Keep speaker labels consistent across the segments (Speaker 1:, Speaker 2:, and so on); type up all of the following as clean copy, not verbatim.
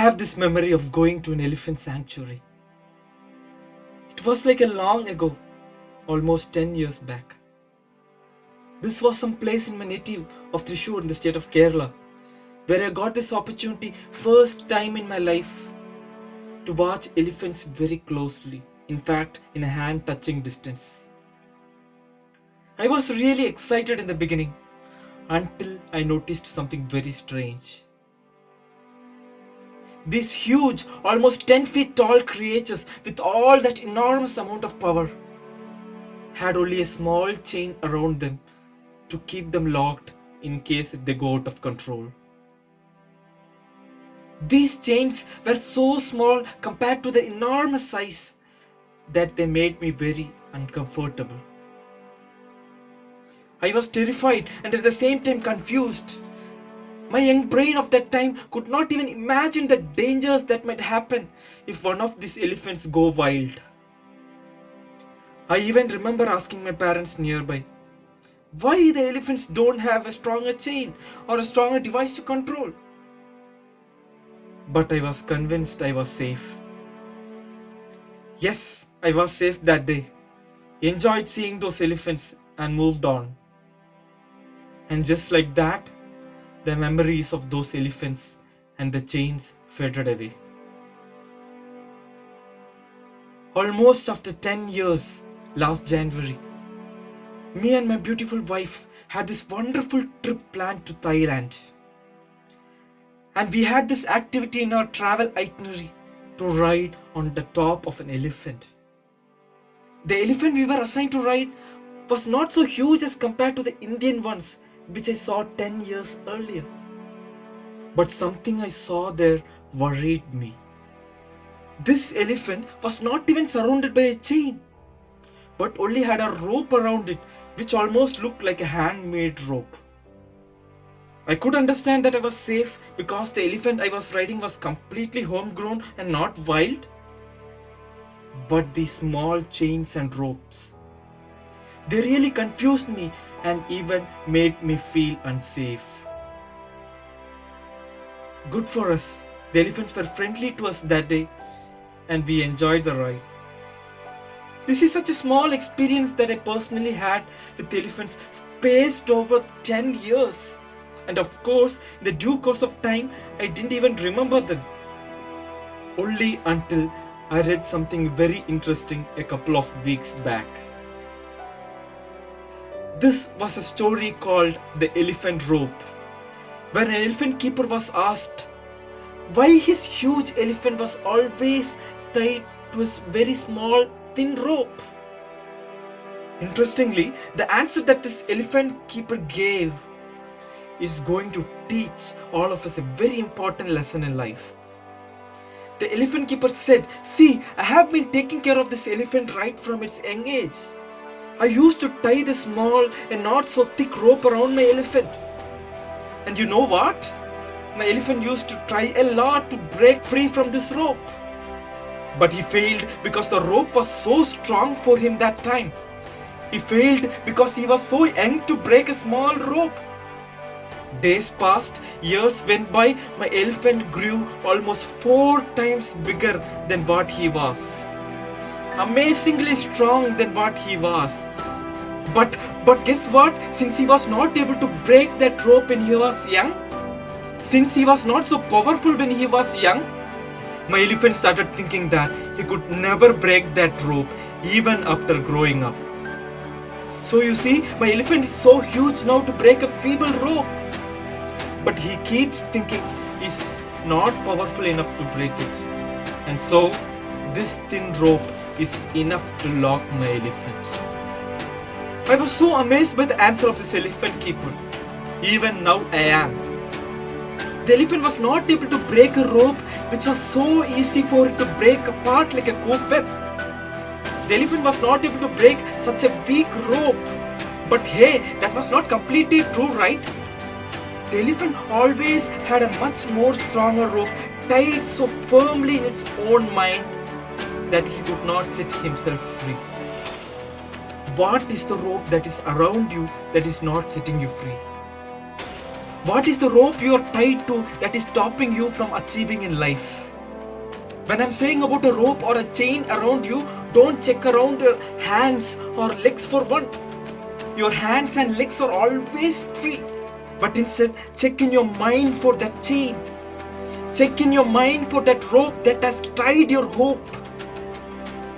Speaker 1: have this memory of going to an elephant sanctuary. It was like a long ago, almost 10 years back. This was some place in my native of Thrissur in the state of Kerala, where I got this opportunity first time in my life to watch elephants very closely, in fact in a hand touching distance. I was really excited in the beginning until I noticed something very strange. These huge, almost 10 feet tall creatures with all that enormous amount of power had only a small chain around them to keep them locked in case if they go out of control. These chains were so small compared to the enormous size that they made me very uncomfortable. I was terrified and at the same time confused. My young brain of that time could not even imagine the dangers that might happen if one of these elephants go wild. I even remember asking my parents nearby why the elephants don't have a stronger chain or a stronger device to control. But I was convinced I was safe. Yes, I was safe that day. Enjoyed seeing those elephants and moved on. And just like that, the memories of those elephants and the chains faded away. Almost after 10 years, last January, me and my beautiful wife had this wonderful trip planned to Thailand. And we had this activity in our travel itinerary to ride on the top of an elephant. The elephant we were assigned to ride was not so huge as compared to the Indian ones which I saw 10 years earlier. But something I saw there worried me. This elephant was not even surrounded by a chain, but only had a rope around it which almost looked like a handmade rope. I could understand that I was safe because the elephant I was riding was completely homegrown and not wild. But these small chains and ropes, they really confused me and even made me feel unsafe. Good for us, the elephants were friendly to us that day and we enjoyed the ride. This is such a small experience that I personally had with elephants spaced over 10 years. And of course, in the due course of time, I didn't even remember them. Only until I read something very interesting a couple of weeks back. This was a story called The Elephant Rope, where an elephant keeper was asked why his huge elephant was always tied to his very small thin rope. Interestingly, the answer that this elephant keeper gave is going to teach all of us a very important lesson in life. The elephant keeper said, "See, I have been taking care of this elephant right from its young age. I used to tie the small and not so thick rope around my elephant. And you know what? My elephant used to try a lot to break free from this rope. But he failed because the rope was so strong for him that time. He failed because he was so young to break a small rope. Days passed, years went by, my elephant grew almost 4 times bigger than what he was. Amazingly strong than what he was. But guess what? Since he was not able to break that rope when he was young, since he was not so powerful when he was young, my elephant started thinking that he could never break that rope even after growing up. So you see, my elephant is so huge now to break a feeble rope. But he keeps thinking he's not powerful enough to break it. And so, this thin rope is enough to lock my elephant. I was so amazed by the answer of this elephant keeper. Even now I am. The elephant was not able to break a rope which was so easy for it to break apart like a cobweb. The elephant was not able to break such a weak rope. But hey, that was not completely true, right? The elephant always had a much more stronger rope tied so firmly in its own mind that he could not set himself free. What is the rope that is around you that is not setting you free? What is the rope you are tied to that is stopping you from achieving in life? When I'm saying about a rope or a chain around you, don't check around your hands or legs for one. Your hands and legs are always free. But instead, check in your mind for that chain. Check in your mind for that rope that has tied your hope.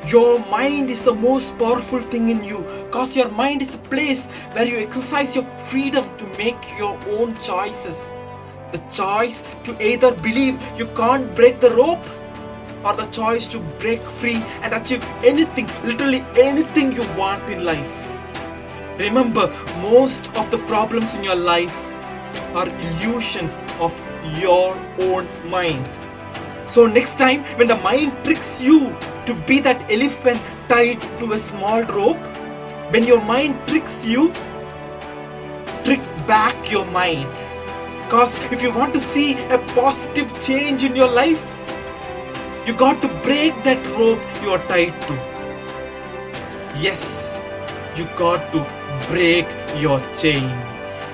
Speaker 1: Your mind is the most powerful thing in you, because your mind is the place where you exercise your freedom to make your own choices. The choice to either believe you can't break the rope, or the choice to break free and achieve anything, literally anything you want in life. Remember, most of the problems in your life are illusions of your own mind. So next time when the mind tricks you to be that elephant tied to a small rope, when your mind tricks you, trick back your mind. Because if you want to see a positive change in your life, you got to break that rope you are tied to. Yes, you got to break your chains.